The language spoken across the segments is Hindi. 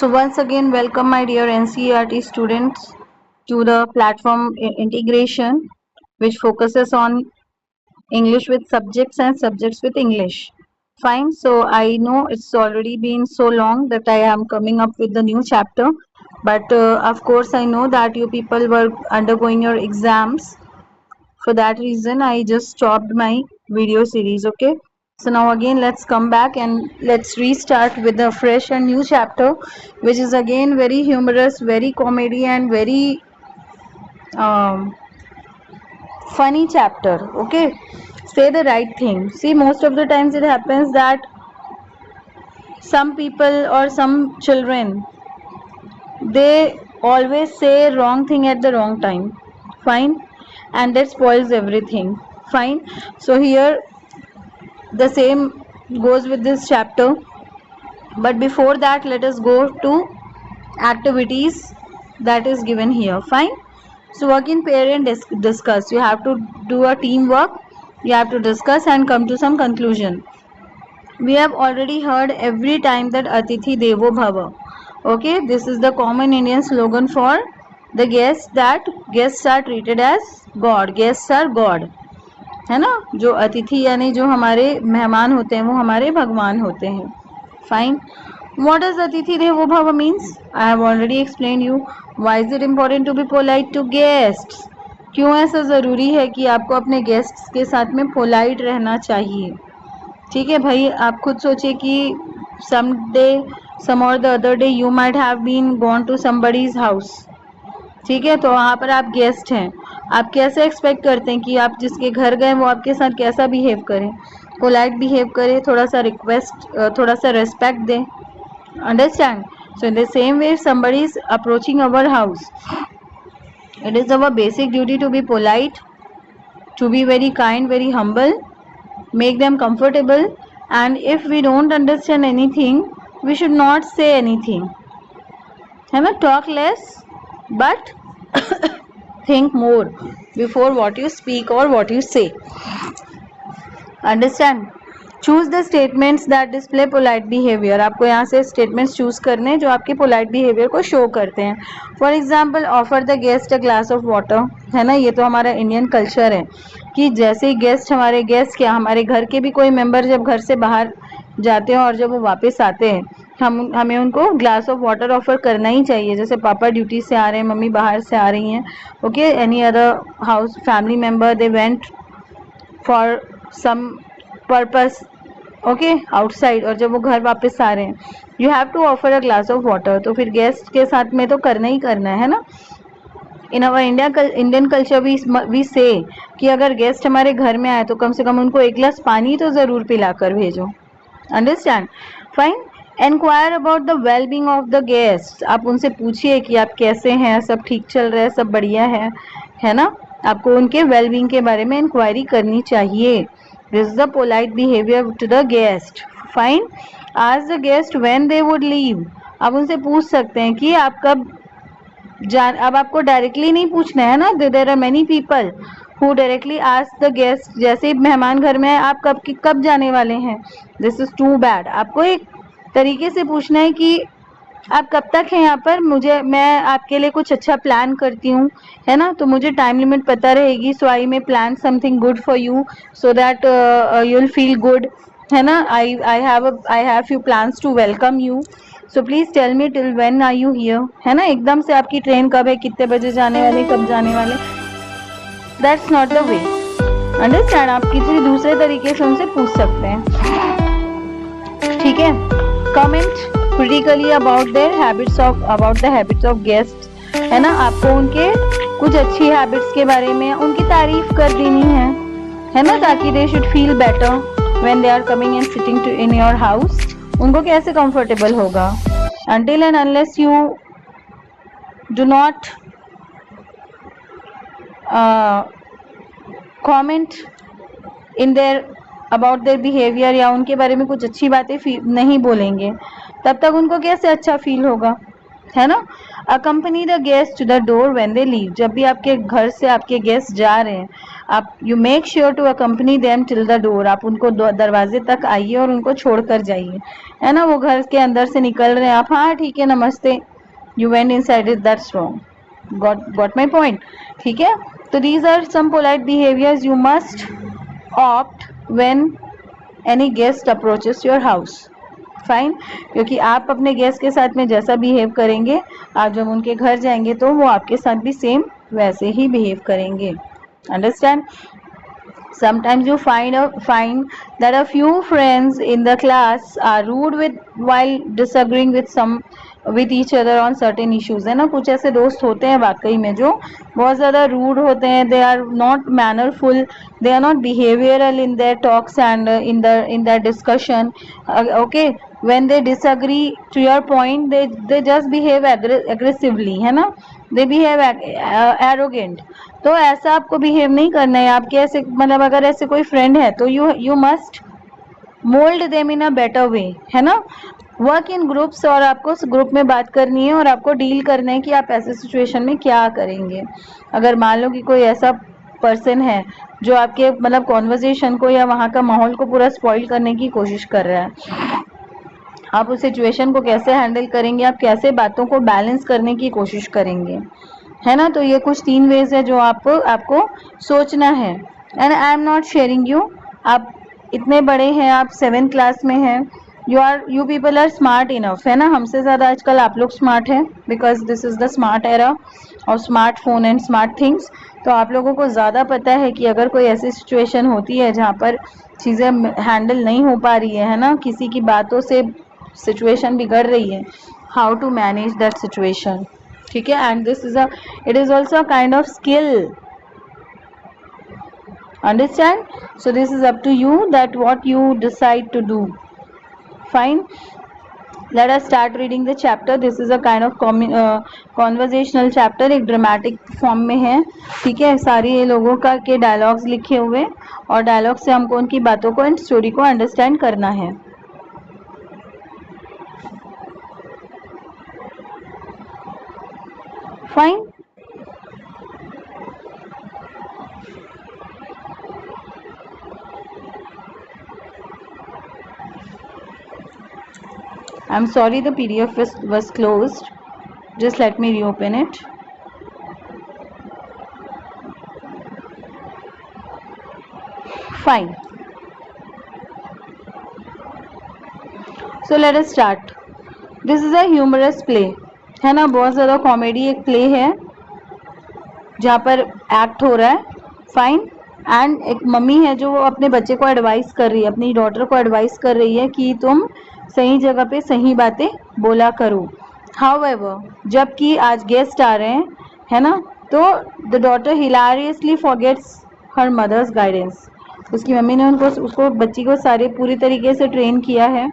So once again, welcome my dear NCERT students to the platform integration, which focuses on English with subjects and subjects with English. Fine. So I know it's already been so long that I am coming up with the new chapter, but of course I know that you people were undergoing your exams. For that reason, I just stopped my video series. Okay. So now again, let's come back and let's restart with a fresh and new chapter, which is again very humorous, very comedy, and very um, funny chapter. Okay. Say the right thing. See, most of the times it happens that some people or some children, they always say wrong thing at the wrong time. Fine. And that spoils everything. Fine. So here the same goes with this chapter, but before that let us go to activities that is given here. Fine. So work in pair and discuss. You have to do a teamwork, you have to discuss and come to some conclusion. We have already heard every time that Atithi Devo Bhava. Okay, this is the common Indian slogan for the guests, that guests are treated as God. Guests are God. है ना, जो अतिथि यानी जो हमारे मेहमान होते हैं वो हमारे भगवान होते हैं. Fine. What does Atithi Devo Bhava means? I have already explained you. Why is it important to be polite to guests? क्यों ऐसा ज़रूरी है कि आपको अपने गेस्ट्स के साथ में पोलाइट रहना चाहिए. ठीक है भाई, आप खुद सोचिए कि some day, some or the other day you might have been gone to somebody's house. ठीक है, तो वहाँ पर आप गेस्ट हैं. आप कैसे एक्सपेक्ट करते हैं कि आप जिसके घर गए वो आपके साथ कैसा बिहेव करें. पोलाइट बिहेव करें, थोड़ा सा रिक्वेस्ट, थोड़ा सा रेस्पेक्ट दें. Understand. So in the same way somebody is approaching our house, it is our basic duty to be polite, to be very kind, very humble, make them comfortable, and if we don't understand anything we should not say anything. है ना, talk less but think more before what you speak or what you say. Understand. Choose the statements that display polite behavior. आपको यहाँ से statements choose करने हैं जो आपके polite behavior को show करते हैं. For example, offer the guest a glass of water. है ना, ये तो हमारा Indian culture है कि जैसे ही गेस्ट, हमारे गेस्ट क्या, हमारे घर के भी कोई मेंबर जब घर से बाहर जाते हैं और जब वो वापस आते हैं, हमें उनको ग्लास ऑफ वाटर ऑफर करना ही चाहिए. जैसे पापा ड्यूटी से आ रहे हैं, मम्मी बाहर से आ रही हैं, okay, any other house family member they went for some purpose, okay, outside, और जब वो घर वापस आ रहे हैं, you have to offer a glass of water. तो फिर गेस्ट के साथ में तो करना ही करना है ना. इन अवर इंडियन कल्चर वी से कि अगर गेस्ट हमारे घर में आए तो कम से कम उनको एक गिलास पानी तो ज़रूर पिला कर भेजो. Understand. Fine. Enquire about the well-being of the guests. आप उनसे पूछिए कि आप कैसे हैं, सब ठीक चल रहा है, सब बढ़िया है ना. आपको उनके well-being के बारे में इंक्वायरी करनी चाहिए. This is the polite behavior to the guest. Fine. Ask the guest when they would leave. आप उनसे पूछ सकते हैं कि आप कब अब आपको डायरेक्टली नहीं पूछना है ना. There are many people who directly ask the guest, जैसे ही मेहमान घर में आए, आप कब जाने वाले हैं. This is too bad. आपको एक तरीके से पूछना है कि आप कब तक हैं यहाँ पर, मैं आपके लिए कुछ अच्छा प्लान करती हूँ, है ना, तो मुझे टाइम लिमिट पता रहेगी. So I may plan something good for you so that you will feel good, है ना. I have few plans to welcome you. So please tell me till when are you here. है ना, एकदम से आपकी ट्रेन कब है, कितने बजे जाने वाले, कब जाने वाले, that's not the way. Understand. आप किसी दूसरे तरीके से उनसे पूछ सकते हैं. ठीक है. Comment critically about the habits of guest. है ना, आपको उनके कुछ अच्छी हैबिट्स के बारे में उनकी तारीफ कर देनी है ना, ताकि they should feel better when they are coming and sitting to in your house. उनको कैसे कंफर्टेबल होगा. until and unless you do not comment in their about their behavior या उनके बारे में कुछ अच्छी बातें नहीं बोलेंगे, तब तक उनको कैसे अच्छा फील होगा, है ना. accompany the guest to the door when they leave. जब भी आपके घर से आपके गेस्ट जा रहे हैं, आप you make sure to accompany them till the door, आप उनको दरवाजे तक आइए और उनको छोड़ कर जाइए, है ना। वो घर के अंदर से निकल रहे हैं, आप हाँ ठीक है नमस्ते, you went inside it, that's wrong. Got my point, ठीक है। तो these are some polite behaviours you must opt when any guest approaches your house, fine. क्योंकि आप अपने गेस्ट के साथ में जैसा बिहेव करेंगे, आप जब उनके घर जाएंगे तो वो आपके साथ भी सेम वैसे ही बिहेव करेंगे, understand. Sometimes you find that a few friends in the class are rude with while disagreeing with each other on certain issues, है ना। कुछ ऐसे दोस्त होते हैं वाकई में जो बहुत ज़्यादा रूड होते हैं, they are not mannerful, they are not behavioral in their talks and in their discussion, okay, when they disagree to your point they just behave aggressively, है ना, they behave arrogant। तो ऐसा आपको बिहेव नहीं करना है। आपके ऐसे मतलब अगर ऐसे कोई फ्रेंड है तो you must mould them in a better way, है ना। वर्क इन ग्रुप्स, और आपको ग्रुप में बात करनी है और आपको डील करना है कि आप ऐसे सिचुएशन में क्या करेंगे। अगर मान लो कि कोई ऐसा पर्सन है जो आपके मतलब कॉन्वर्जेशन को या वहाँ का माहौल को पूरा स्पॉइल करने की कोशिश कर रहा है, आप उस सिचुएशन को कैसे हैंडल करेंगे, आप कैसे बातों को बैलेंस करने की कोशिश करेंगे, है ना। तो ये कुछ 3 वेज है जो आपको सोचना है। And I am not sharing you, आप इतने बड़े हैं, आप 7th क्लास में हैं, you people are smart enough, है ना। हमसे ज़्यादा आजकल आप लोग स्मार्ट हैं, because this is the smart era of smartphone and smart things. तो आप लोगों को ज़्यादा पता है कि अगर कोई ऐसी सिचुएशन होती है जहाँ पर चीज़ें हैंडल नहीं हो पा रही है ना, किसी की बातों से सिचुएशन बिगड़ रही है, how to manage that situation, ठीक है। And this is it is also a kind of skill, understand। So this is up to you that what you decide to do, fine। Let us start reading the chapter। This is a kind of conversational chapter, एक ड्रामेटिक फॉर्म में है, ठीक है। सारी ये लोगों का के डायलॉग्स लिखे हुए, और डायलॉग से हमको उनकी बातों को एंड स्टोरी को अंडरस्टैंड करना है, fine. I'm sorry the PDF was closed, just let me reopen it। Fine, so let us start। This is a humorous play, है ना, बहुत ज़्यादा कॉमेडी एक प्ले है जहाँ पर एक्ट हो रहा है, फाइन। एंड एक मम्मी है जो अपने बच्चे को एडवाइस कर रही है, अपनी डॉटर को एडवाइस कर रही है कि तुम सही जगह पे सही बातें बोला करो। हाउएवर जबकि आज गेस्ट आ रहे हैं, है ना, तो the daughter hilariously forgets her mother's guidance. उसकी मम्मी ने उसको बच्ची को सारे पूरी तरीके से ट्रेन किया है।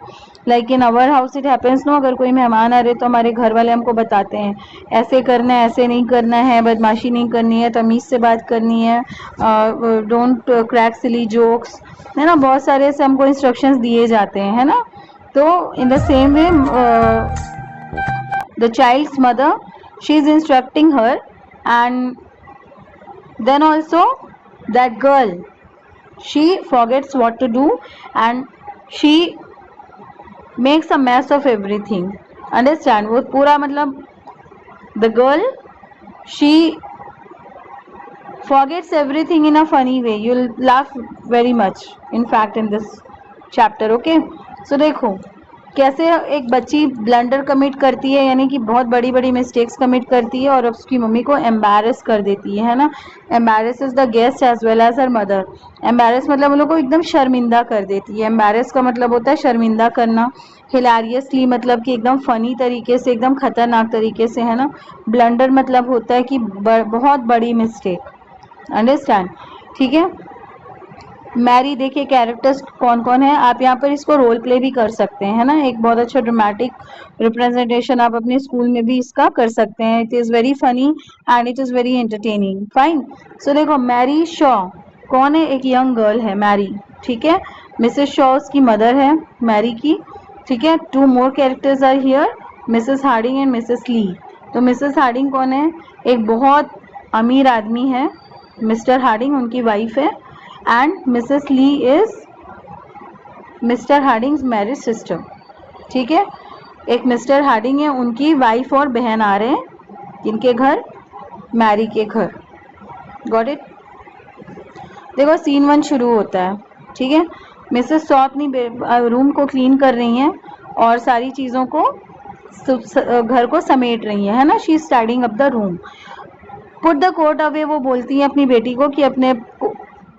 Like in our house it happens no, अगर कोई मेहमान आ रहे तो हमारे घर वाले हमको बताते हैं ऐसे करना है, ऐसे नहीं करना है, बदमाशी नहीं करनी है, तमीज़ से बात करनी है, डोंट क्रैक सिली जोक्स, है ना। बहुत सारे ऐसे हमको इंस्ट्रक्शंस दिए जाते हैं, है ना। तो in the same way the child's mother, she is instructing her, and then also that girl, she forgets what to do and she makes a mess of everything, understand। वो पूरा मतलब the girl, she forgets everything in a funny way, you'll laugh very much in fact in this chapter, okay। so देखो कैसे एक बच्ची ब्लंडर कमिट करती है, यानी कि बहुत बड़ी बड़ी मिस्टेक्स कमिट करती है और उसकी मम्मी को एम्बैरस कर देती है ना। Embarrass is the guest as well as her mother. Embarrass मतलब उन लोगों को एकदम शर्मिंदा कर देती है। एम्बैरस का मतलब होता है शर्मिंदा करना। हिलारियसली मतलब कि एकदम फ़नी तरीके से, एकदम ख़तरनाक तरीके से, है ना। ब्लंडर मतलब होता है कि बहुत बड़ी मिस्टेक, अंडरस्टैंड, ठीक है। मैरी, देखिए कैरेक्टर्स कौन कौन है, आप यहाँ पर इसको रोल प्ले भी कर सकते हैं, है ना। एक बहुत अच्छा ड्रामेटिक रिप्रेजेंटेशन आप अपने स्कूल में भी इसका कर सकते हैं। It is very funny and it is very entertaining, fine. So देखो मैरी शॉ कौन है, एक यंग गर्ल है मैरी, ठीक है। मिसेस शॉ उसकी मदर है मैरी की, ठीक है। 2 more characters are here, Mrs Harding and Mrs Lee. तो मिसेस हार्डिंग कौन है, एक बहुत अमीर आदमी है, मिस्टर हार्डिंग उनकी वाइफ है, and Mrs Lee is Mr Harding's married sister. ठीक है, एक मिस्टर हार्डिंग है, उनकी वाइफ और बहन आ रहे हैं किनके घर, मैरी के घर। Got it. देखो सीन 1 शुरू होता है। ठीक है, मिसेस शॉ अपनी रूम को क्लीन कर रही हैं और सारी चीज़ों को घर को समेट रही है ना। She is tidying up the room. Put the coat away, वो बोलती है अपनी बेटी को कि अपने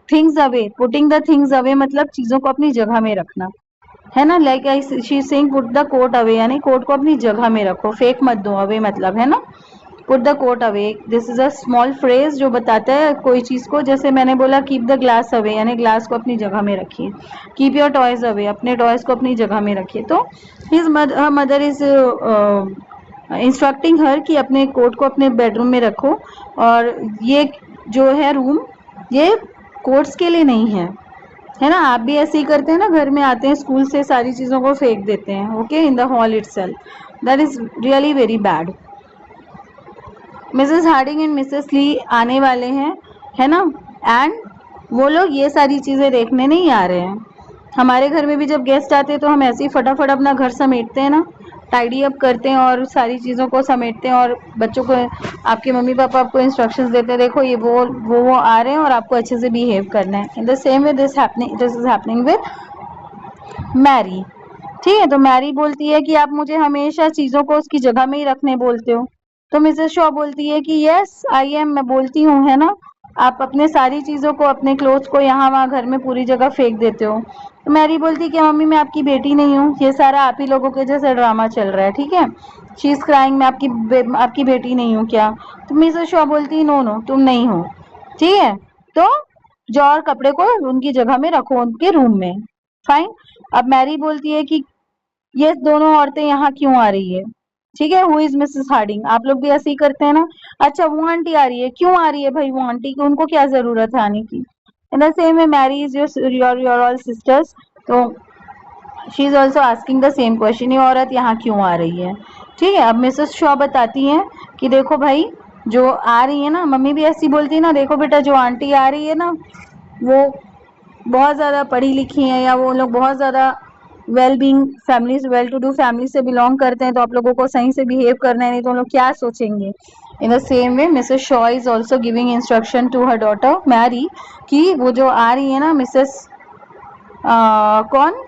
things away, putting the things away मतलब चीज़ों को अपनी जगह में रखना, है ना। Like she is saying put the coat away, यानी कोट को अपनी जगह में रखो, फेंक मत दो, अवे मतलब, है ना। Put the coat away, this is a small phrase जो बताता है कोई चीज़ को। जैसे मैंने बोला कीप द ग्लास अवे, यानी ग्लास को अपनी जगह में रखिए। कीप योर टॉयज अवे, अपने टॉयज को अपनी जगह में रखिए। तो his mother is instructing her कि अपने कोट को अपने बेडरूम में रखो, और ये जो है रूम, ये कोट्स के लिए नहीं है ना। आप भी ऐसे ही करते हैं ना, घर में आते हैं स्कूल से सारी चीज़ों को फेंक देते हैं, okay, in the hall itself. That is really very bad. Mrs Harding and Mrs Lee आने वाले हैं, है ना, एंड वो लोग ये सारी चीज़ें देखने नहीं आ रहे हैं। हमारे घर में भी जब गेस्ट आते हैं तो हम ऐसे ही फटाफट अपना घर समेटते हैं ना, टाइडी अप करते हैं और सारी चीज़ों को समेटते हैं, और बच्चों को, आपके मम्मी पापा आपको इंस्ट्रक्शंस देते हैं, देखो ये वो आ रहे हैं और आपको अच्छे से बिहेव करना है। In the same way this is happening with Mary. ठीक है, तो मैरी बोलती है कि आप मुझे हमेशा चीज़ों को उसकी जगह में ही रखने बोलते हो। तो मिसेस शॉ बोलती है कि यस आई एम, मैं बोलती हूँ, है ना। आप अपने सारी चीज़ों को, अपने क्लोथ्स को यहाँ वहाँ घर में पूरी जगह फेंक देते हो। तो मैरी बोलती है कि मम्मी मैं आपकी बेटी नहीं हूँ, ये सारा आप ही लोगों के जैसे ड्रामा चल रहा है। ठीक है, शी इज क्राइंग, मैं आपकी बेटी नहीं हूँ क्या। तो मिसेस शॉ बोलती है नो नो, तुम नहीं हो। ठीक है, तो जाओ और कपड़े को उनकी जगह में रखो, उनके रूम में। फाइन। अब मैरी बोलती है कि ये दोनों औरतें यहाँ क्यों आ रही है। ठीक है, हु इज मिसेस हार्डिंग, आप लोग भी ऐसे ही करते हैं ना। अच्छा वो आंटी आ रही है, क्यों आ रही है भाई वो आंटी की, उनको क्या जरूरत है आने की। In the same way Mary is your all sisters, so she is also asking the same question, ये औरत यहाँ क्यों आ रही है। ठीक है, अब मिसेस शॉ बताती हैं कि देखो भाई जो आ रही है ना, मम्मी भी ऐसी बोलती है ना, देखो बेटा जो आंटी आ रही है ना, वो बहुत ज़्यादा पढ़ी लिखी हैं, या वो लोग बहुत ज़्यादा well being families, well to do family से बिलोंग करते हैं, तो आप लोगों को सही से बिहेव करना है, नहीं तो हम लोग क्या सोचेंगे। In the same way Mrs Shaw is also giving instruction to her daughter Mary कि वो जो आ रही है ना मिसेस कौन,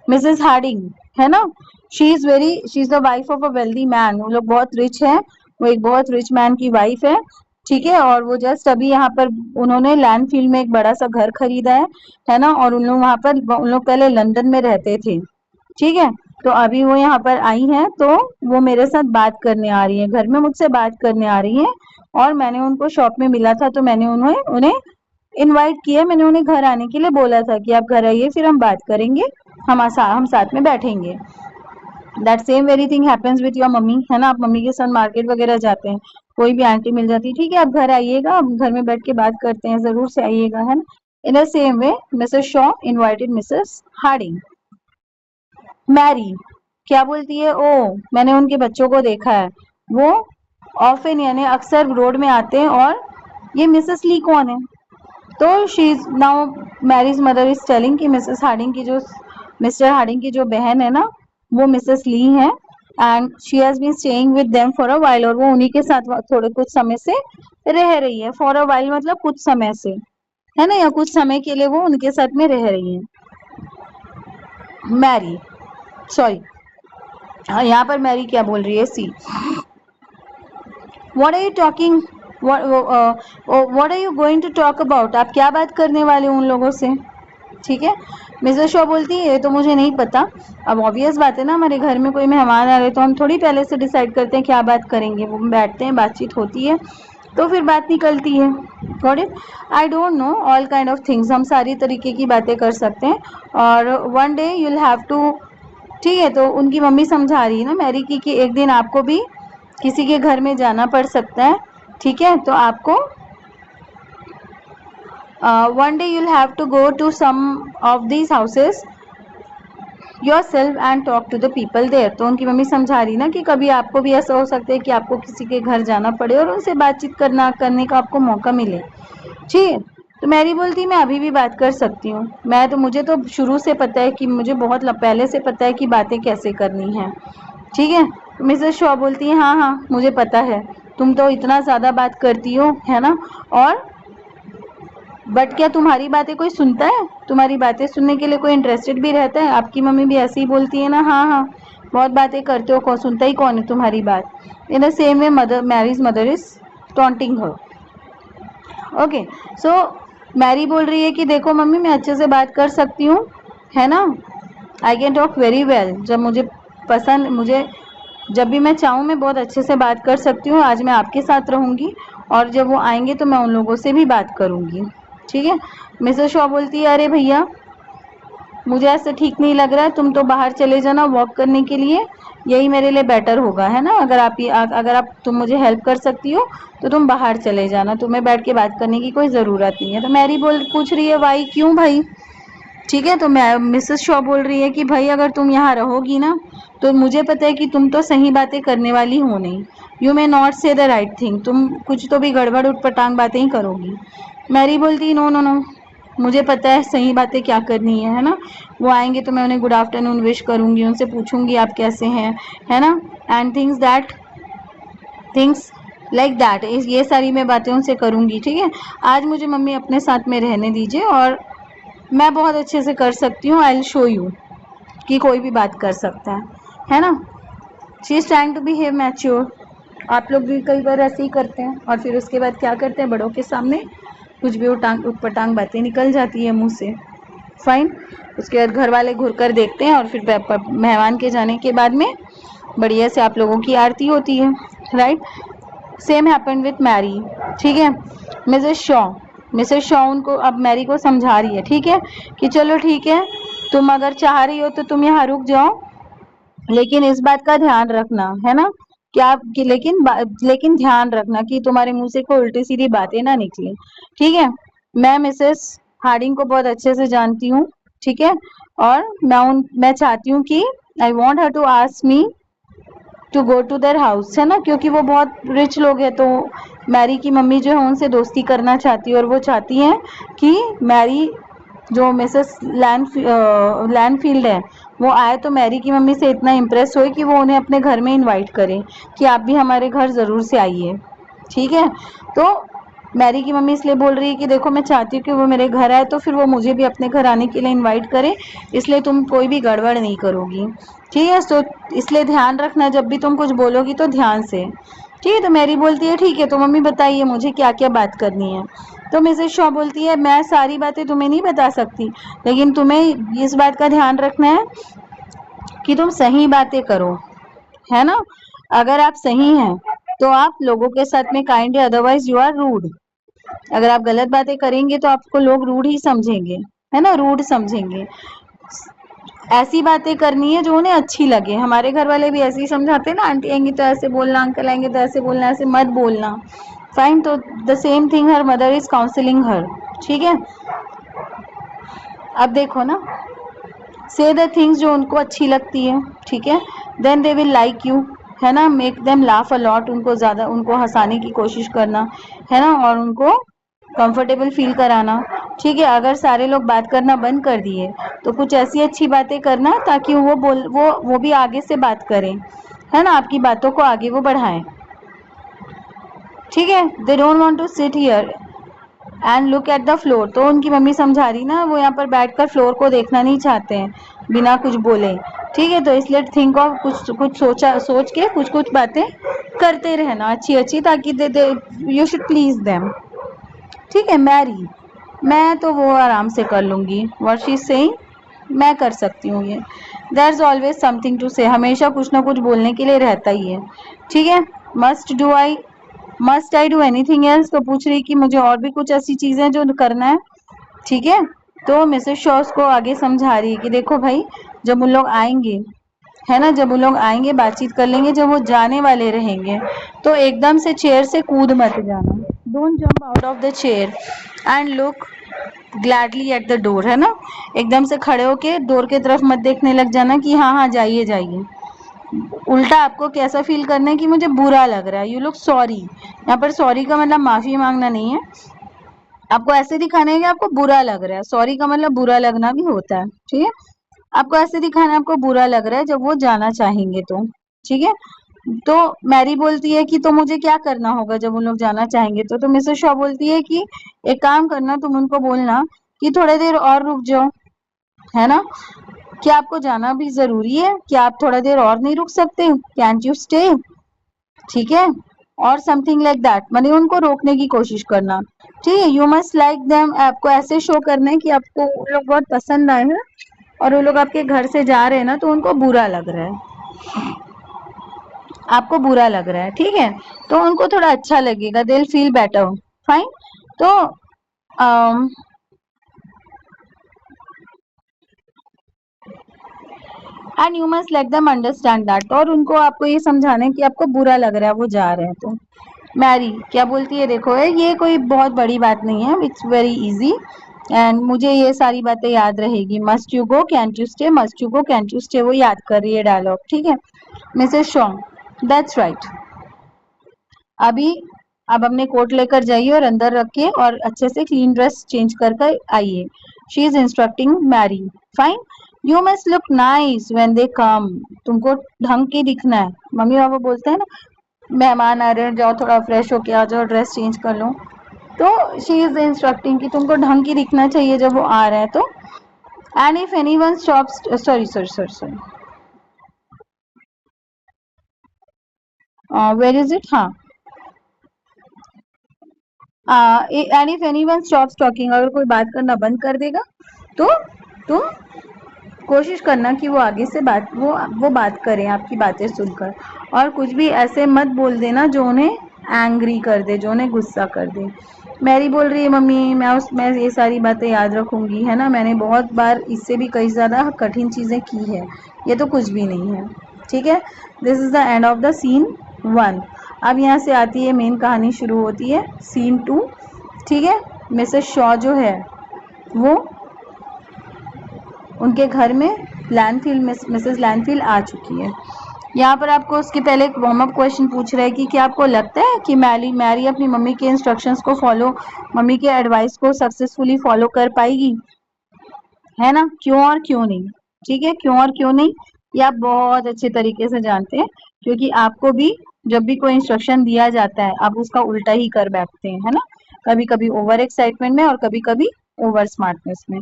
मिसेस हार्डिंग, है ना, she is the wife of a wealthy man, वो लोग बहुत रिच है, वो एक बहुत रिच मैन की वाइफ है। ठीक है, और वो जस्ट अभी यहाँ पर उन्होंने लैंडफील्ड में एक बड़ा सा घर खरीदा है ना, और उन लोग वहाँ पर, उन लोग पहले लंदन में रहते थे। ठीक है, तो अभी वो यहाँ पर आई हैं, तो वो मेरे साथ बात करने आ रही है, घर में मुझसे बात करने आ रही है, और मैंने उनको शॉप में मिला था, तो मैंने उन्हें इनवाइट किया, मैंने उन्हें घर आने के लिए बोला था कि आप घर आइए, फिर हम बात करेंगे, हम साथ में बैठेंगे। That same very thing happens with your mummy, है ना। आप मम्मी के साथ मार्केट वगैरह जाते हैं, कोई भी आंटी मिल जाती है, ठीक है आप घर आइएगा, हम घर में बैठ के बात करते हैं, जरूर से आइएगा, है ना। In the same way Mrs Shaw invited Mrs Harding. Mary क्या बोलती है, ओ मैंने उनके बच्चों को देखा है, वो ऑफन यानी अक्सर रोड में आते हैं, और ये मिसेस ली कौन है। तो she is now, Mary's mother is telling कि मिसेस हार्डिंग की जो, मिस्टर हार्डिंग की जो बहन है ना, वो मिसेस ली है, and she has been staying with them for a while, और वो उन्हीं के साथ थोड़े कुछ समय से रह रही है। फॉर अ वाइल मतलब कुछ समय से, है ना, या कुछ समय के लिए वो उनके साथ में रह रही है। मैरी, सॉरी, यहाँ पर मैरी क्या बोल रही है, see, what are you talking, what are you going to talk about, आप क्या बात करने वाले हो उन लोगों से। ठीक है, मिसेस शॉ बोलती है ये तो मुझे नहीं पता। अब ऑब्वियस बात है ना, हमारे घर में कोई मेहमान आ रहे तो हम थोड़ी पहले से डिसाइड करते हैं क्या बात करेंगे, वो बैठते हैं, बातचीत होती है, तो फिर बात निकलती है। Got it. I don't know all kind of things, हम सारी तरीके की बातें कर सकते हैं, और one day you will have to. ठीक है, तो उनकी मम्मी समझा रही है ना मैरी की कि एक दिन आपको भी किसी के घर में जाना पड़ सकता है। ठीक है, तो आपको one day you'll have to go to some of these houses yourself and talk to the people there। तो उनकी मम्मी समझा रही ना कि कभी आपको भी ऐसा हो सकता है कि आपको किसी के घर जाना पड़े और उनसे बातचीत करने का आपको मौका मिले, ठीक है। तो मैरी बोलती मैं अभी भी बात कर सकती हूँ, मुझे तो शुरू से पता है कि मुझे बहुत पहले से पता है कि बातें कैसे करनी है, ठीक है। मिसेस शॉ बोलती है हाँ हाँ मुझे पता है, तुम तो इतना ज़्यादा बात करती हो, है ना, और बट क्या तुम्हारी बातें कोई सुनता है? तुम्हारी बातें सुनने के लिए कोई इंटरेस्टेड भी रहता है? आपकी मम्मी भी ऐसे ही बोलती है ना, हाँ हाँ बहुत बातें करते हो, कौन सुनता ही कौन है तुम्हारी बात। In the same way Mary's mother is taunting her. Okay, so Mary बोल रही है कि देखो मम्मी मैं अच्छे से बात कर सकती हूँ, है ना, I can talk very well. जब भी मैं चाहूँ मैं बहुत अच्छे से बात कर सकती हूँ। आज मैं आपके साथ रहूँगी और जब वो आएंगे तो मैं उन लोगों से भी बात करूँगी, ठीक है। मिसेस शॉ बोलती है अरे भैया मुझे ऐसा ठीक नहीं लग रहा है, तुम तो बाहर चले जाना वॉक करने के लिए, यही मेरे लिए बेटर होगा, है ना। तुम मुझे हेल्प कर सकती हो तो तुम बाहर चले जाना, तुम्हें बैठ के बात करने की कोई ज़रूरत नहीं है। तो मैरी पूछ रही है वाई, क्यों भाई, ठीक है। तो मैं मिसेस शॉ बोल रही है कि भाई अगर तुम यहाँ रहोगी ना तो मुझे पता है कि तुम तो सही बातें करने वाली हो नहीं, यू मे नॉट से द राइट थिंग, तुम कुछ तो भी गड़बड़ उटपटांग बातें ही करोगी। मैरी बोलती नो नो नो, मुझे पता है सही बातें क्या करनी है ना। वो आएंगे तो मैं उन्हें गुड आफ्टरनून विश करूँगी, उनसे पूछूंगी आप कैसे हैं, है ना, एंड थिंग्स लाइक दैट, ये सारी मैं बातें उनसे करूँगी, ठीक है। आज मुझे मम्मी अपने साथ में रहने दीजिए और मैं बहुत अच्छे से कर सकती हूँ, आई विल शो यू कि कोई भी बात कर सकता है ना। She is trying to behave mature. आप लोग भी कई बार ऐसे ही करते हैं और फिर उसके बाद क्या करते हैं, बड़ों के सामने कुछ भी उटपटांग बातें निकल जाती है मुंह से, फाइन। उसके बाद घर वाले घुर कर देखते हैं और फिर मेहमान के जाने के बाद में बढ़िया से आप लोगों की आरती होती है, right. Same happened with Mary, ठीक है। मिसेस शॉ उनको अब मैरी को समझा रही है, ठीक है, कि चलो ठीक है, तुम अगर चाह रही हो तो तुम यहाँ रुक जाओ, लेकिन इस बात का ध्यान रखना, है ना, क्या कि लेकिन ध्यान रखना कि तुम्हारे मुंह से कोई उल्टी सीधी बातें ना निकले, ठीक है। मैं मिसेस हार्डिंग को बहुत अच्छे से जानती हूँ, ठीक है, और मैं चाहती हूँ कि I want her to ask me to go to their house, है ना, क्योंकि वो बहुत रिच लोग हैं। तो मैरी की मम्मी जो है उनसे दोस्ती करना चाहती है और वो चाहती हैं कि मैरी जो मिसेस लैंडफील्ड है वो आए तो मैरी की मम्मी से इतना इम्प्रेस हुए कि वो उन्हें अपने घर में इनवाइट करे कि आप भी हमारे घर ज़रूर से आइए, ठीक है। तो मैरी की मम्मी इसलिए बोल रही है कि देखो मैं चाहती हूँ कि वो मेरे घर आए तो फिर वो मुझे भी अपने घर आने के लिए इनवाइट करे, इसलिए तुम कोई भी गड़बड़ नहीं करोगी, ठीक है। तो इसलिए ध्यान रखना जब भी तुम कुछ बोलोगी तो ध्यान से, ठीक है। तो मैरी बोलती है ठीक है, तो मम्मी बताइए मुझे क्या क्या बात करनी है। तो मिसेस शॉ बोलती है मैं सारी बातें तुम्हें नहीं बता सकती, लेकिन तुम्हें इस बात का ध्यान रखना है कि तुम सही बातें करो, है ना। अगर आप सही हैं तो आप लोगों के साथ में काइंड है, अदरवाइज यू आर रूड। अगर आप गलत बातें करेंगे तो आपको लोग रूड ही समझेंगे, है ना, रूड समझेंगे। ऐसी बातें करनी है जो उन्हें अच्छी लगे। हमारे घर वाले भी ऐसे ही समझाते हैं ना, आंटी आएंगी तो ऐसे बोलना, अंकल आएंगे तो ऐसे बोलना, ऐसे मत बोलना, फाइन। तो the same thing her mother is counselling her, ठीक है। अब देखो ना, से द थिंग्स जो उनको अच्छी लगती है, ठीक है, then they will like you, है ना, make them laugh a lot, उनको हंसाने की कोशिश करना, है ना, और उनको कंफर्टेबल फील कराना, ठीक है। अगर सारे लोग बात करना बंद कर दिए तो कुछ ऐसी अच्छी बातें करना ताकि वो भी आगे से बात करें, है ना, आपकी बातों को आगे वो बढ़ाएं, ठीक है। They don't want to sit here and look at the floor. तो उनकी मम्मी समझा रही ना, वो यहाँ पर बैठकर फ्लोर को देखना नहीं चाहते हैं बिना कुछ बोले, ठीक है। तो इसलिए थिंक ऑफ कुछ सोच के कुछ बातें करते रहना अच्छी अच्छी, ताकि दे यू शुड प्लीज देम, ठीक है। मैरी, मैं तो वो आराम से कर लूँगी, व्हाट शी इज सेइंग, मैं कर सकती हूँ ये। There is always something to say, हमेशा कुछ ना कुछ बोलने के लिए रहता ही है, ठीक है। Must I do anything else, तो पूछ रही कि मुझे और भी कुछ ऐसी चीज़ें जो करना है, ठीक है। तो मिसेस शॉस को आगे समझा रही है कि देखो भाई, जब उन लोग आएंगे, है ना, जब वो लोग आएंगे बातचीत कर लेंगे, जब वो जाने वाले रहेंगे तो एकदम से चेयर से कूद मत जाना, don't jump out of the chair and look gladly at the door, है ना, एकदम से खड़े होके डोर की तरफ मत देखने लग जाना कि हाँ हाँ जाइए जाइए। उल्टा आपको कैसा फील करना है कि मुझे बुरा लग रहा है, यू लुक सॉरी। यहाँ पर सॉरी का मतलब माफी मांगना नहीं है, आपको ऐसे दिखाना है कि आपको बुरा लग रहा है। सॉरी का मतलब बुरा लगना भी होता है, ठीक है। आपको ऐसे दिखाना है आपको बुरा लग रहा है जब वो जाना चाहेंगे तो, ठीक है। तो मैरी बोलती है कि तो मुझे क्या करना होगा जब उन लोग जाना चाहेंगे तो मिसेस शॉ बोलती है कि एक काम करना, तुम उनको बोलना कि थोड़ी देर और रुक जाओ, है ना, क्या आपको जाना भी जरूरी है, क्या आप थोड़ा देर और नहीं रुक सकते, कैंट यू स्टे, ठीक है, और समथिंग लाइक दैट, मतलब उनको रोकने की कोशिश करना, ठीक है। यू मस्ट लाइक देम, आपको ऐसे शो करना है कि आपको वो लोग बहुत पसंद आए हैं और वो लोग आपके घर से जा रहे हैं ना तो उनको बुरा लग रहा है, आपको बुरा लग रहा है, ठीक है, तो उनको थोड़ा अच्छा लगेगा, they will feel better, fine. तो and you must let them understand that, और उनको आपको ये समझाना है कि आपको बुरा लग रहा है वो जा रहे हैं तो। मैरी क्या बोलती है, देखो ये कोई बहुत बड़ी बात नहीं है, इट्स वेरी इजी एंड मुझे ये सारी बातें याद रहेगी, must you go cantt you stay, must you go cantt you stay, वो याद कर रही है डायलॉग, ठीक है। मिसेस शॉ, दैट्स राइट, अभी आप अपने कोट लेकर जाइए और अंदर रखिए और अच्छे से क्लीन ड्रेस चेंज कर आइए। She is instructing Mary, fine, you must look nice when they come, तुमको ढंग के दिखना है, मम्मी पापा बोलते हैं ना मेहमान आ रहे हैं जाओ थोड़ा फ्रेश होके आ जाओ, ड्रेस चेंज कर लो, तो शी इज इंस्ट्रक्टिंग कि तुमको ढंग की दिखना चाहिए जब वो आ रहे हैं तो। And if anyone stops, sorry sorry sorry sorry, where is it, हाँ, and if anyone stops talking, अगर कोई बात करना बंद कर देगा तो तुम कोशिश करना कि वो आगे से वो बात करें आपकी बातें सुनकर, और कुछ भी ऐसे मत बोल देना जो उन्हें एंग्री कर दे, जो उन्हें गुस्सा कर दे। मैरी बोल रही है मम्मी मैं ये सारी बातें याद रखूंगी, है ना, मैंने बहुत बार इससे भी कई ज़्यादा कठिन चीज़ें की है, ये तो कुछ भी नहीं है, ठीक है। This is the end of the scene 1। अब यहाँ से आती है मेन कहानी शुरू होती है सीन 2, ठीक है। मिसेस शॉ जो है वो उनके घर में लैंडफिल, मिसेस लैंडफिल आ चुकी है। यहाँ पर आपको उसके पहले एक वार्म अप क्वेश्चन पूछ रहा है कि क्या आपको लगता है कि मैरी अपनी मम्मी के इंस्ट्रक्शंस को फॉलो, मम्मी के एडवाइस को सक्सेसफुली फॉलो कर पाएगी, है ना, क्यों और क्यों नहीं, ठीक है, क्यों और क्यों नहीं ये आप बहुत अच्छे तरीके से जानते हैं, क्योंकि आपको भी जब भी कोई इंस्ट्रक्शन दिया जाता है आप उसका उल्टा ही कर बैठते हैं, है ना, कभी कभी ओवर एक्साइटमेंट में और कभी कभी ओवर स्मार्टनेस में।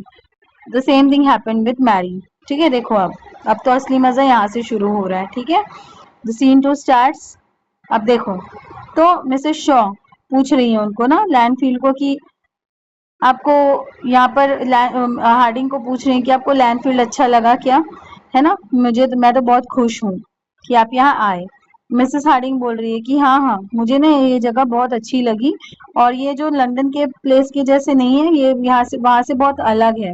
The same thing happened with Mary, ठीक है। देखो अब तो असली मजा यहाँ से शुरू हो रहा है, ठीक है। द सीन 2 स्टार्ट्स, अब देखो, तो मिसेस शॉ पूछ रही है उनको ना लैंडफील्ड को कि आपको यहाँ पर हार्डिंग को पूछ रही हैं कि आपको लैंडफील्ड अच्छा लगा क्या, है ना, मैं तो बहुत खुश हूँ कि आप यहाँ आए। मिसेस हार्डिंग बोल रही है कि हाँ हाँ मुझे ना ये जगह बहुत अच्छी लगी, और ये जो लंदन के प्लेस के जैसे नहीं है, ये यहाँ से वहाँ से बहुत अलग है,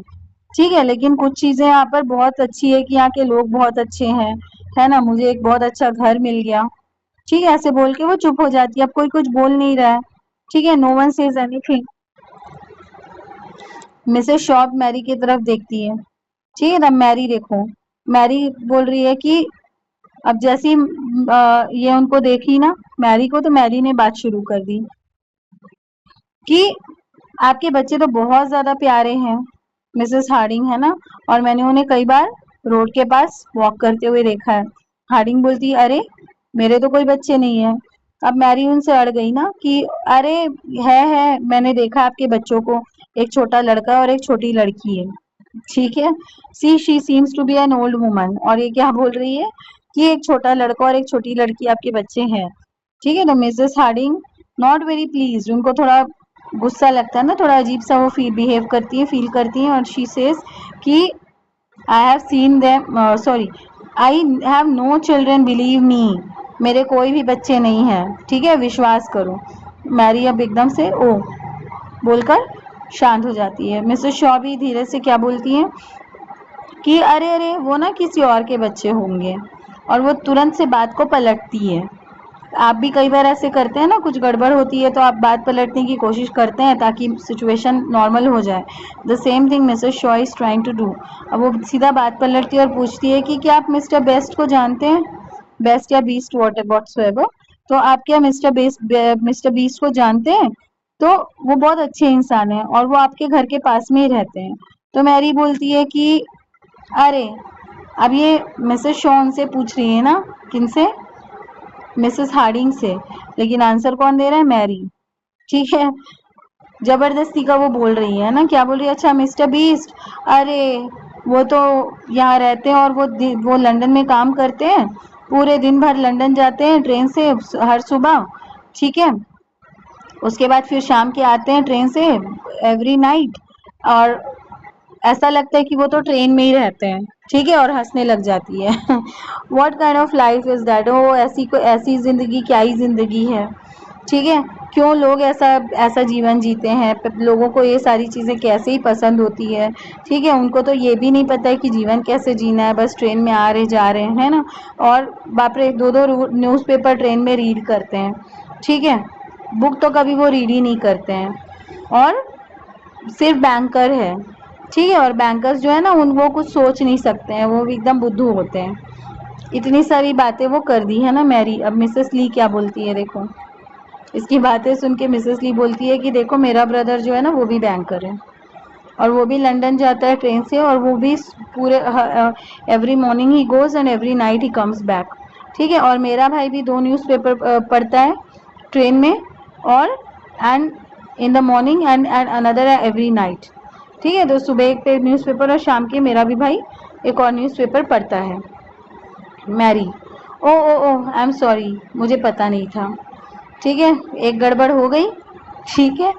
ठीक है, लेकिन कुछ चीजें यहाँ पर बहुत अच्छी है कि यहाँ के लोग बहुत अच्छे हैं, है ना, मुझे एक बहुत अच्छा घर मिल गया, ठीक है, ऐसे बोल के वो चुप हो जाती है, अब कोई कुछ बोल नहीं रहा है, ठीक है, no one says anything. Mrs Shaw Mary की तरफ देखती है, ठीक है ना, मैरी देखो, मैरी बोल रही है कि अब जैसी ये उनको देखी ना मैरी को, तो मैरी ने बात शुरू कर दी कि आपके बच्चे तो बहुत ज्यादा प्यारे हैं मिसेस हार्डिंग, है ना, और मैंने उन्हें कई बार रोड के पास वॉक करते हुए देखा है। हार्डिंग बोलती है अरे मेरे तो कोई बच्चे नहीं है। अब मैरी उनसे अड़ गई ना कि अरे है मैंने देखा आपके बच्चों को, एक छोटा लड़का और एक छोटी लड़की है, ठीक है। She seems to be an old woman, और ये क्या बोल रही है कि एक छोटा लड़का और एक छोटी लड़की आपके बच्चे हैं, ठीक है। तो Mrs Harding not very please, उनको थोड़ा गुस्सा लगता है ना, थोड़ा अजीब सा वो बिहेव करती है, फील करती है, और शी सेज कि I have seen them, sorry, I have no children believe me, मेरे कोई भी बच्चे नहीं हैं, ठीक है, विश्वास करो। मैरी अब एकदम से ओ बोलकर शांत हो जाती है। मिसेस शॉ भी धीरे से क्या बोलती है कि अरे अरे वो ना किसी और के बच्चे होंगे, और वो तुरंत से बात को पलटती है, आप भी कई बार ऐसे करते हैं ना, कुछ गड़बड़ होती है तो आप बात पलटने की कोशिश करते हैं ताकि सिचुएशन नॉर्मल हो जाए। The same thing Mrs Shaw is trying to do. अब वो सीधा बात पलटती है और पूछती है कि क्या आप मिस्टर बेस्ट को जानते हैं, बेस्ट या बीस्ट व्हाटसोएवर। तो आप क्या मिस्टर बीस्ट को जानते हैं? तो वो बहुत अच्छे इंसान हैं और वो आपके घर के पास में ही रहते हैं। तो मैरी बोलती है कि अरे, अब ये मिसेस शॉ उनसे पूछ रही है ना, किनसे? मिसेस हार्डिंग से। लेकिन आंसर कौन दे रहा है? मैरी। ठीक है, जबरदस्ती का वो बोल रही है ना, क्या बोल रही है? अच्छा मिस्टर बीस्ट, अरे वो तो यहाँ रहते हैं और वो लंदन में काम करते हैं, पूरे दिन भर लंदन जाते हैं ट्रेन से हर सुबह। ठीक है, उसके बाद फिर शाम के आते हैं ट्रेन से एवरी नाइट, और ऐसा लगता है कि वो तो ट्रेन में ही रहते हैं। ठीक है, और हंसने लग जाती है। What kind of life is that? ओ ऐसी जिंदगी क्या ही जिंदगी है। ठीक है, क्यों लोग ऐसा ऐसा जीवन जीते हैं? लोगों को ये सारी चीज़ें कैसे ही पसंद होती है। ठीक है, उनको तो ये भी नहीं पता है कि जीवन कैसे जीना है, बस ट्रेन में आ रहे जा रहे हैं, है ना। और बाप रे, दो दो न्यूज़पेपर ट्रेन में रीड करते हैं। ठीक है, बुक तो कभी वो रीड ही नहीं करते हैं। और सिर्फ बैंकर है। ठीक है, और बैंकर्स जो है ना, उन वो कुछ सोच नहीं सकते हैं, वो एकदम बुद्धू होते हैं। इतनी सारी बातें वो कर दी है ना मैरी। अब मिसेस ली क्या बोलती है देखो। इसकी बातें सुन के मिसेस ली बोलती है कि देखो, मेरा ब्रदर जो है ना वो भी बैंकर है, और वो भी लंदन जाता है ट्रेन से, और वो भी पूरे every morning he goes and every night he comes back. ठीक है, और मेरा भाई भी 2 न्यूज़पेपर पढ़ता है ट्रेन में, और and in the morning and another every night. ठीक है, तो सुबह एक पे न्यूज़पेपर और शाम के मेरा भी भाई एक और न्यूज़पेपर पढ़ता है। Mary, oh oh oh I am sorry, मुझे पता नहीं था। ठीक है, एक गड़बड़ हो गई। ठीक है,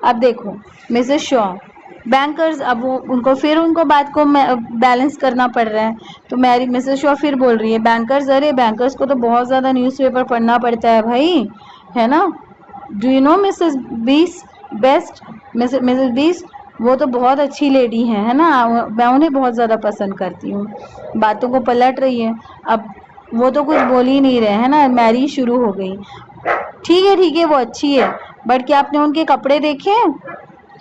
अब देखो मिसेस शॉ, बैंकर्स, अब वो उनको बात को बैलेंस करना पड़ रहा है। तो मैरी मिसेस शॉ फिर बोल रही है, बैंकर्स, अरे बैंकर्स को तो बहुत ज़्यादा न्यूज़पेपर पढ़ना पड़ता है भाई, है ना। डू यू नो मिसेस बीस बेस्ट, मिसेस बीस, वो तो बहुत अच्छी लेडी है ना, मैं उन्हें बहुत ज़्यादा पसंद करती हूँ। बातों को पलट रही है। अब वो तो कुछ बोल ही नहीं रहे, है ना। मैरी शुरू हो गई, ठीक है वो अच्छी है, बट क्या आपने उनके कपड़े देखे हैं?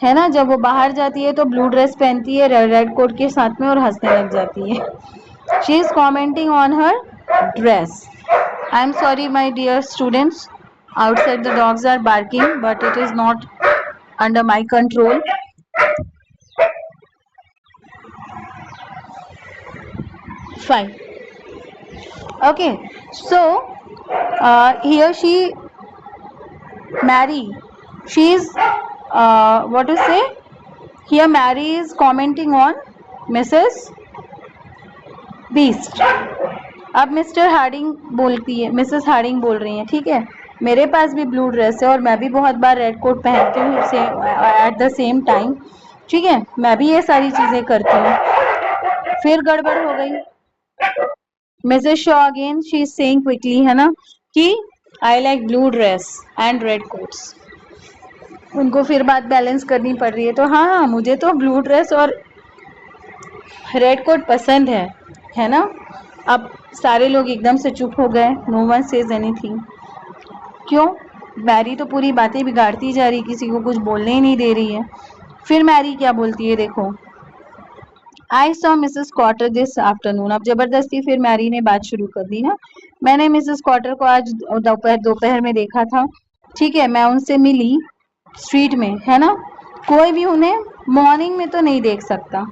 है ना, जब वो बाहर जाती है तो ब्लू ड्रेस पहनती है रेड कोट के साथ में और हंसने लग जाती है। She is commenting on her dress. I am sorry my dear students, outside the dogs are barking, but it is not under my control. Fine. Okay, so here Mary, she is what to say? Here Mary is commenting on Mrs. Beast. अब मिस्टर हार्डिंग बोलती है, मिसेस हार्डिंग बोल रही हैं, ठीक है, मेरे पास भी ब्लू ड्रेस है और मैं भी बहुत बार रेड कोट पहनती हूँ एट द सेम टाइम। ठीक है, मैं भी ये सारी चीज़ें करती हूँ। फिर गड़बड़ हो गई। Mrs Shaw again she is saying quickly, है ना, कि I like blue dress and red quotes. उनको फिर बात बैलेंस करनी पड़ रही है। तो हाँ, मुझे तो ब्लू ड्रेस और रेड कोट पसंद है ना। अब सारे लोग एकदम से चुप हो गए। No one says anything. क्यों? मैरी तो पूरी बातें बिगाड़ती जा रही, किसी को कुछ बोलने ही नहीं दे रही है। फिर मैरी क्या बोलती है देखो, I saw Mrs Cotter this afternoon. अब जबरदस्ती फिर मैरी ने बात शुरू कर दी ना, मैंने मिसेस कॉटर को आज दोपहर में देखा था। ठीक है, मैं उनसे मिली स्ट्रीट में, है ना। कोई भी उन्हें मॉर्निंग में तो नहीं देख सकता।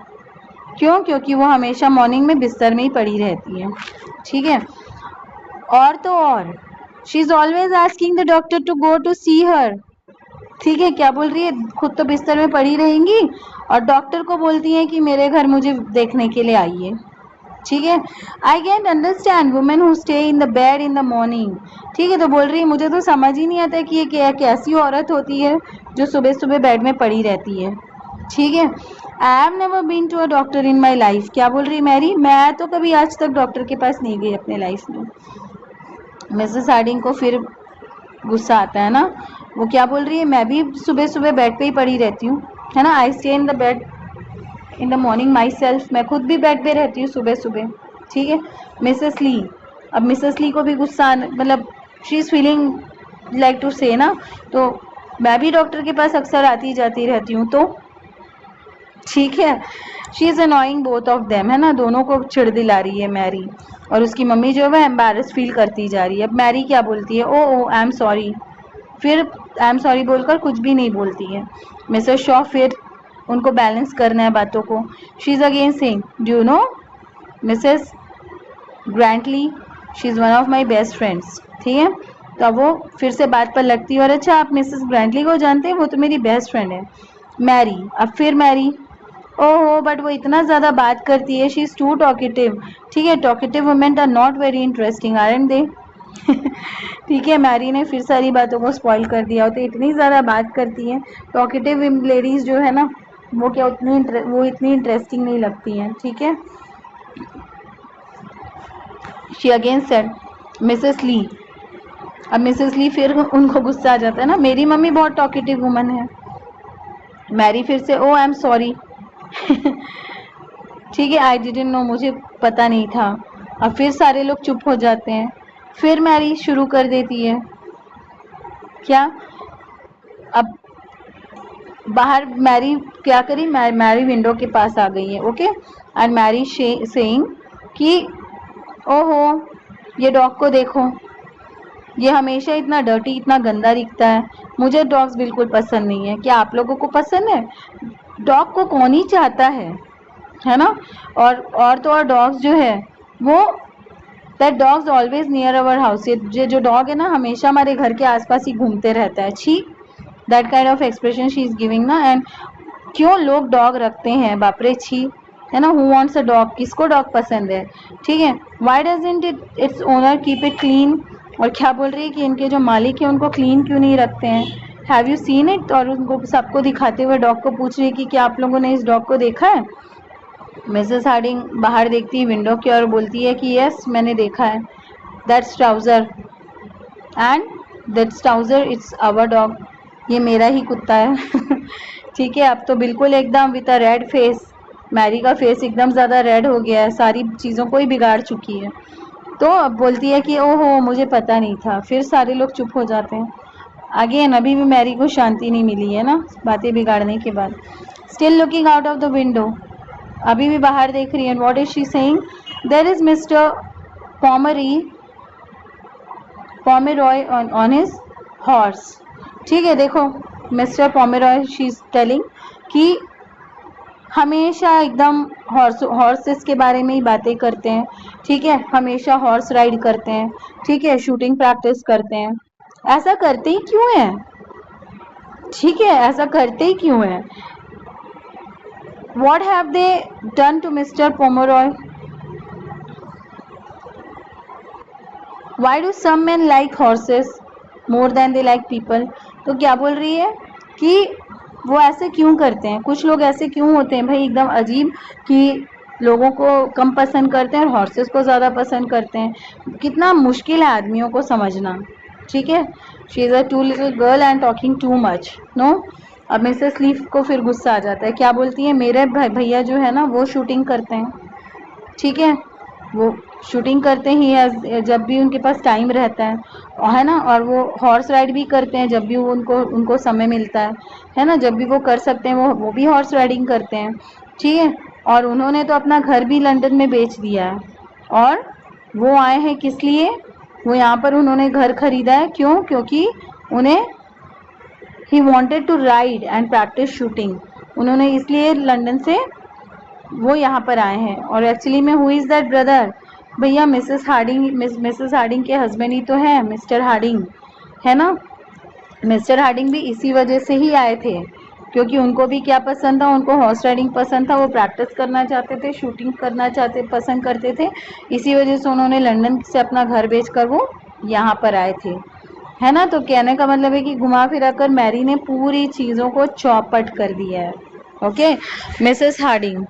क्यों? क्योंकि वो हमेशा मॉर्निंग में बिस्तर में ही पड़ी रहती है। ठीक है, और तो और she is always asking the doctor to go to see her. ठीक है, क्या बोल रही है, खुद तो बिस्तर में पड़ी रहेंगी और डॉक्टर को बोलती हैं कि मेरे घर मुझे देखने के लिए आइए। ठीक है, I can't understand women who stay in the bed in the morning. ठीक है, तो बोल रही है मुझे तो समझ ही नहीं आता कि ये कैसी औरत होती है जो सुबह सुबह बेड में पड़ी रहती है। ठीक है, I have never been to a doctor in my life. क्या बोल रही मैरी, मैं तो कभी आज तक डॉक्टर के पास नहीं गई अपने लाइफ में। मिसेस हार्डिंग को फिर गुस्सा आता है ना। वो क्या बोल रही है, मैं भी सुबह सुबह बेड पे ही पड़ी रहती हूँ, है ना। I stay in the bed in the morning my self. मैं खुद भी बेड पे रहती हूँ सुबह सुबह। ठीक है, मिसेस ली, अब मिसेस ली को भी गुस्सा मतलब she is feeling like to say ना, तो मैं भी डॉक्टर के पास अक्सर आती जाती रहती हूँ, तो ठीक है। She is annoying both of them, है ना, दोनों को चिढ़ दिला रही है मैरी, और उसकी मम्मी जो है वह एम्बैरस फील करती जा रही है। अब मैरी क्या बोलती है, ओ आई एम सॉरी, फिर आई एम सॉरी बोलकर कुछ भी नहीं बोलती है। मिसेस शॉ फिर उनको बैलेंस करना है बातों को। She is again saying, do you know Mrs Grantly, she is one of my best friends. ठीक है, तो अब वो फिर से बात पर लगती है, और अच्छा आप मिसेस ग्रैंटली को जानते हैं, वो तो मेरी बेस्ट फ्रेंड है। मैरी, अब फिर मैरी, ओहो बट वो इतना ज़्यादा बात करती है, शी इज़ टू टॉकेटिव। ठीक है, talkative women are not very interesting, aren't they. ठीक है, मैरी ने फिर सारी बातों को स्पॉइल कर दिया, तो इतनी ज़्यादा बात करती हैं टॉकेटिव लेडीज़ जो है ना, वो क्या वो इतनी इंटरेस्टिंग नहीं लगती हैं। ठीक है, she again said Mrs Lee. अब मिसेस ली फिर उनको गुस्सा आ जाता है ना, मेरी मम्मी बहुत टॉकेटिव वुमन है। मैरी फिर से, ओ आई एम सॉरी। ठीक है, आई डिडंट नो, मुझे पता नहीं था। अब फिर सारे लोग चुप हो जाते हैं। फिर मैरी शुरू कर देती है, क्या, अब बाहर मैरी क्या करी, मैरी विंडो के पास आ गई है। ओके, एंड मैरी सेइंग कि ओहो ये डॉग को देखो, ये हमेशा इतना डर्टी, इतना गंदा दिखता है, मुझे डॉग्स बिल्कुल पसंद नहीं है। क्या आप लोगों को पसंद है? डॉग को कौन ही चाहता है ना। और तो और डॉग्स जो है वो, that dogs always near our house, ये जो डॉग है ना हमेशा हमारे घर के आसपास ही घूमते रहता है। छी, that kind of expression she is giving ना। एंड क्यों लोग डॉग रखते हैं, बाप रे, छी, है ना। हु वांट्स अ डॉग, किसको डॉग पसंद है? ठीक है, why doesn't its owner keep it clean. और क्या बोल रही है कि इनके जो मालिक है उनको क्लीन क्यों नहीं रखते हैं? Have you seen it? और उनको सबको दिखाते हुए डॉग को पूछ रही है कि क्या आप लोगों ने इस डॉग को देखा है? मिसेस हार्डिंग बाहर देखती है विंडो की और बोलती है कि यस मैंने देखा है, that's trouser, and that's trouser it's our dog, ये मेरा ही कुत्ता है। ठीक है, अब तो बिल्कुल एकदम with a red face, Mary का फेस एकदम ज़्यादा रेड हो गया है, सारी चीज़ों को ही बिगाड़ चुकी है। तो अब बोलती है कि ओहो मुझे पता नहीं था। फिर सारे लोग चुप हो जाते हैं। अगेन अभी भी मैरी को शांति नहीं मिली है ना, बातें बिगाड़ने के बाद। Still looking out of the window, अभी भी बाहर देख रही है। What is she saying, there is Mr Pomeroy on his horse. ठीक है, देखो Mr Pomeroy, she is telling कि हमेशा एकदम हॉर्सेस के बारे में ही बातें करते हैं। ठीक है, हमेशा हॉर्स राइड करते हैं। ठीक है, शूटिंग प्रैक्टिस करते हैं। ऐसा करते ही क्यों है? ठीक है, ऐसा करते ही क्यों है? What have they done to Mr. Pomeroy? Why do some men like horses more than they like people? तो क्या बोल रही है कि वो ऐसे क्यों करते हैं, कुछ लोग ऐसे क्यों होते हैं भाई एकदम अजीब, कि लोगों को कम पसंद करते हैं और हॉर्सेस को ज़्यादा पसंद करते हैं। कितना मुश्किल है आदमियों को समझना। ठीक है, she is a too little girl and talking too much, no. अब मिसेस लीफ को फिर गुस्सा आ जाता है, क्या बोलती है, मेरे भैया जो है ना वो शूटिंग करते हैं। ठीक है, वो शूटिंग करते ही है जब भी उनके पास टाइम रहता है ना, और वो हॉर्स राइड भी करते हैं जब भी वो उनको समय मिलता है ना, जब भी वो कर सकते हैं वो भी हॉर्स राइडिंग करते हैं। ठीक है, और उन्होंने तो अपना घर भी लंदन में बेच दिया है, और वो आए हैं किस लिए, वो यहाँ पर उन्होंने घर खरीदा है, क्यों? क्योंकि उन्हें he wanted to ride and practice shooting, उन्होंने इसलिए लंदन से वो यहाँ पर आए हैं। और एक्चुअली में हु इज़ दैट ब्रदर, भैया मिसेस हार्डिंग के हस्बैंड ही तो हैं मिस्टर हार्डिंग, है ना। मिस्टर हार्डिंग भी इसी वजह से ही आए थे, क्योंकि उनको भी क्या पसंद था, उनको हॉर्स राइडिंग पसंद था, वो प्रैक्टिस करना चाहते थे, शूटिंग करना पसंद करते थे। इसी वजह से उन्होंने लंदन से अपना घर बेचकर वो यहाँ पर आए थे, है ना। तो कहने का मतलब है कि घुमा फिरा कर मैरी ने पूरी चीज़ों को चौपट कर दिया है। Okay, Mrs Harding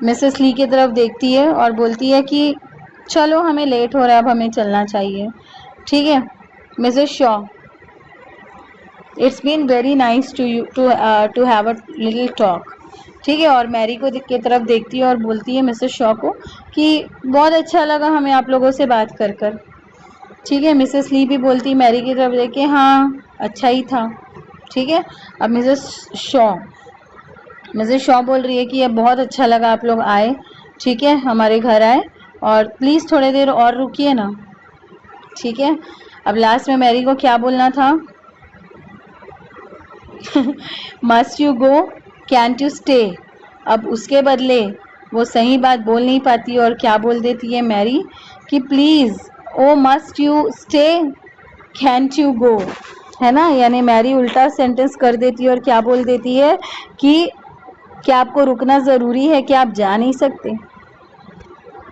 Mrs Lee की तरफ देखती है और बोलती है कि चलो हमें लेट हो रहा है, अब हमें चलना चाहिए। ठीक है, Mrs Shaw, it's been very nice to have a little talk. ठीक है, और मैरी को की तरफ देखती है और बोलती है मिसेस शॉ को कि बहुत अच्छा लगा हमें आप लोगों से बात कर कर। ठीक है। मिसेस ली भी बोलती मैरी की तरफ देख के हाँ अच्छा ही था। ठीक है। अब मिसेस शॉ बोल रही है कि ये बहुत अच्छा लगा आप लोग आए, ठीक है, हमारे घर आए, और प्लीज़ थोड़ी देर और रुकिए ना। ठीक है। अब लास्ट में मैरी को क्या बोलना था? Must you go, cantt you stay. अब उसके बदले वो सही बात बोल नहीं पाती और क्या बोल देती है मैरी कि please oh must you stay, cantt you go, है ना। यानी मैरी उल्टा सेंटेंस कर देती है और क्या बोल देती है कि क्या आपको रुकना ज़रूरी है, क्या आप जा नहीं सकते।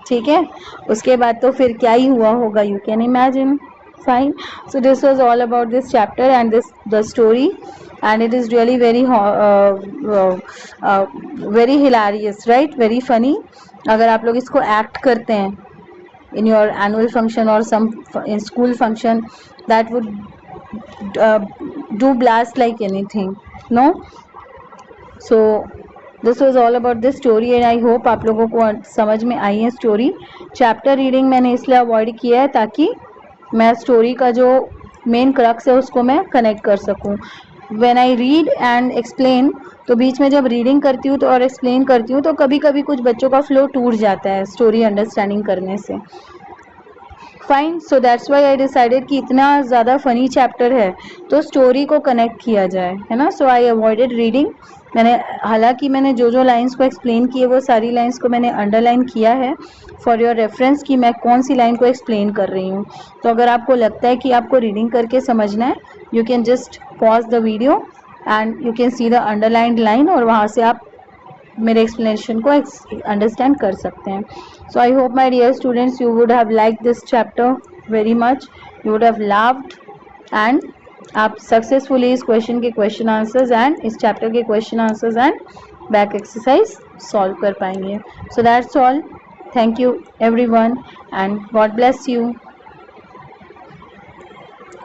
ठीक है। उसके बाद तो फिर क्या ही हुआ होगा, you can imagine. Fine. So this was all about this chapter and this the story, and it is really very hilarious, right, very funny. अगर आप लोग इसको एक्ट करते हैं in your annual function or some in school function, that would do blast like anything, no. So this was all about this story and I hope आप लोगों को समझ में आई है स्टोरी। चैप्टर रीडिंग मैंने इसलिए अवॉइड किया है ताकि मैं स्टोरी का जो मेन क्रक्स है उसको मैं कनेक्ट कर सकूं। When I read and explain, तो बीच में जब रीडिंग करती हूँ तो और एक्सप्लेन करती हूँ तो कभी कभी कुछ बच्चों का फ्लो टूट जाता है स्टोरी अंडरस्टैंडिंग करने से। Fine. So that's why I decided कि इतना ज़्यादा फनी चैप्टर है तो स्टोरी को कनेक्ट किया जाए, है ना। सो आई अवॉइडेड रीडिंग। हालांकि मैंने जो जो लाइंस को एक्सप्लेन किए वो सारी लाइंस को मैंने अंडरलाइन किया है फॉर योर रेफरेंस कि मैं कौन सी लाइन को एक्सप्लेन कर रही हूँ। तो अगर आपको लगता है कि आपको रीडिंग करके समझना है, you can just pause the video and you can see the underlined line और वहाँ से आप मेरे एक्सप्लेनेशन को अंडरस्टैंड कर सकते हैं। So I hope my dear students you would have like this chapter very much, you would have loved, and आप सक्सेसफुली इस क्वेश्चन के क्वेश्चन आंसर्स एंड इस चैप्टर के question answers and back exercise solve कर पाएंगे। So that's all. Thank you everyone and God bless you.